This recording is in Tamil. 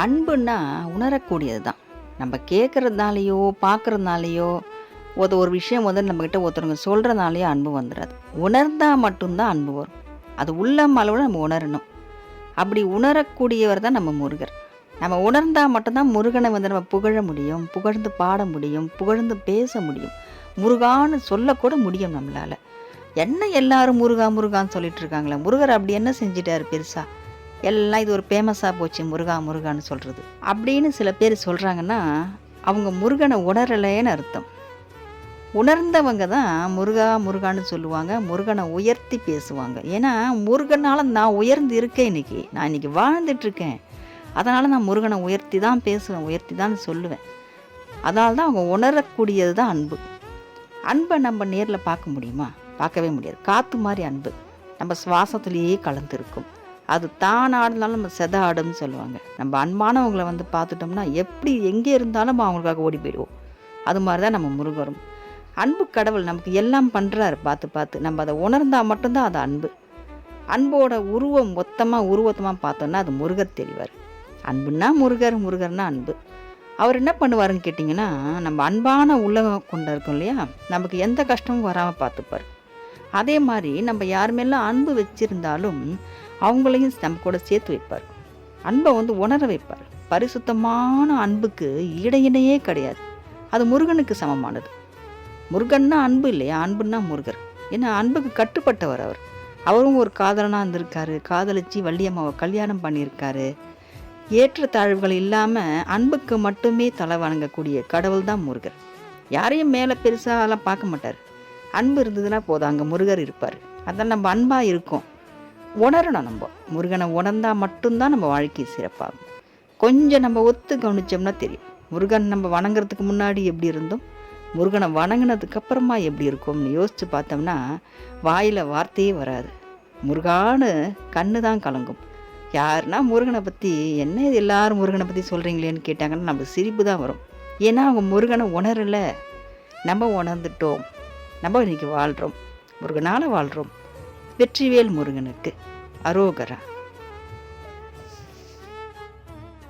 அன்புன்னா உணரக்கூடியது தான். நம்ம கேட்கறதுனாலயோ, பார்க்கறதுனாலயோ, ஒரு விஷயம் வந்து நம்மகிட்ட ஒருத்தவங்க சொல்றதுனாலயோ அன்பு வந்துராது. உணர்ந்தா மட்டும் தான் அன்பு வரும். அது உள்ளம் அளவுல நம்ம உணரணும். அப்படி உணரக்கூடியவர் தான் நம்ம முருகர். நம்ம உணர்ந்தா மட்டும் தான் முருகனை வந்து நம்ம புகழ முடியும், புகழ்ந்து பாட முடியும், புகழ்ந்து பேச முடியும். முருகான்னு சொல்லக்கூட முடியும் நம்மளால. என்ன எல்லாரும் முருகா முருகான்னு சொல்லிட்டு இருக்காங்களே, முருகர் அப்படி என்ன செஞ்சிட்டாரு பெருசா? எல்லாம் இது ஒரு ஃபேமஸாக போச்சு முருகா முருகான்னு சொல்கிறது அப்படின்னு சில பேர் சொல்கிறாங்கன்னா, அவங்க முருகனை உணரலைன்னு அர்த்தம். உணர்ந்தவங்க தான் முருகா முருகான்னு சொல்லுவாங்க, முருகனை உயர்த்தி பேசுவாங்க. ஏன்னா முருகனால் நான் உயர்ந்து இருக்கேன் இன்னைக்கு, நான் இன்னைக்கு வாழ்ந்துட்டுருக்கேன். அதனால் நான் முருகனை உயர்த்தி தான் பேசுவேன், உயர்த்தி தான் சொல்லுவேன். அதனால தான் அவங்க உணரக்கூடியது தான் அன்பு. அன்பை நம்ம நேரில் பார்க்க முடியுமா? பார்க்கவே முடியாது. காற்று மாதிரி அன்பு நம்ம சுவாசத்துலேயே கலந்துருக்கும். அது தான் ஆடுனாலும் நம்ம செத ஆடுன்னு சொல்லுவாங்க. நம்ம அன்பானவங்களை வந்து பார்த்துட்டோம்னா எப்படி எங்கே இருந்தாலும் நம்ம அவங்களுக்காக ஓடி போயிடுவோம். அது மாதிரி தான் நம்ம முருகரும். அன்பு கடவுள் நமக்கு எல்லாம் பண்ணுறாரு பார்த்து பார்த்து. நம்ம அதை உணர்ந்தால் மட்டும்தான் அது அன்பு. அன்போட உருவத்தமாக பார்த்தோன்னா அது முருகர் தெரிவார். அன்புன்னா முருகர், முருகர்னா அன்பு. அவர் என்ன பண்ணுவாருன்னு கேட்டிங்கன்னா, நம்ம அன்பான உள்ளம் கொண்டு இருக்கோம் இல்லையா, நமக்கு எந்த கஷ்டமும் வராமல் பார்த்துப்பார். அதே மாதிரி நம்ம யார் மேலாம் அன்பு வச்சுருந்தாலும் அவங்களையும் நம்ம கூட சேர்த்து வைப்பார். அன்பை வந்து உணர வைப்பார். பரிசுத்தமான அன்புக்கு இடையினையே கிடையாது. அது முருகனுக்கு சமமானது. முருகன்னா அன்பு இல்லையா, அன்புன்னா முருகர். ஏன்னா அன்புக்கு கட்டுப்பட்டவர் அவர். அவரும் ஒரு காதலனாக இருந்திருக்காரு, காதலிச்சு வள்ளியம்மாவை கல்யாணம் பண்ணியிருக்காரு. ஏற்றத்தாழ்வுகள் இல்லாமல் அன்புக்கு மட்டுமே தலை வணங்கக்கூடிய கடவுள் தான் முருகர். யாரையும் மேலே பெருசாலாம் பார்க்க மாட்டார். அன்பு இருந்ததுன்னா போதும், அங்கே முருகர் இருப்பார். அதனால் நம்ம அன்பாக இருக்கோம். உணரணும். நம்ம முருகனை உணர்ந்தால் மட்டும்தான் நம்ம வாழ்க்கை சிறப்பாகும். கொஞ்சம் நம்ம ஒத்து கவனித்தோம்னா தெரியும். முருகன் நம்ம வணங்குறதுக்கு முன்னாடி எப்படி இருந்தோம், முருகனை வணங்கினதுக்கு அப்புறமா எப்படி இருக்கும்னு யோசித்து பார்த்தோம்னா வாயில் வார்த்தையே வராது. முருகான்னு கண்ணு தான் கலங்கும். யாருன்னா முருகனை பற்றி என்ன இது எல்லாரும் முருகனை பற்றி சொல்கிறீங்களேன்னு கேட்டாங்கன்னா நம்ம சிரிப்பு தான் வரும். ஏன்னா அவங்க முருகனை உணரலை, நம்ம உணர்ந்துட்டோம். நம்ம இன்றைக்கி வாழ்கிறோம், முருகனால் வாழ்கிறோம். வெற்றிவேல் முருகனுக்கு அரோகரா.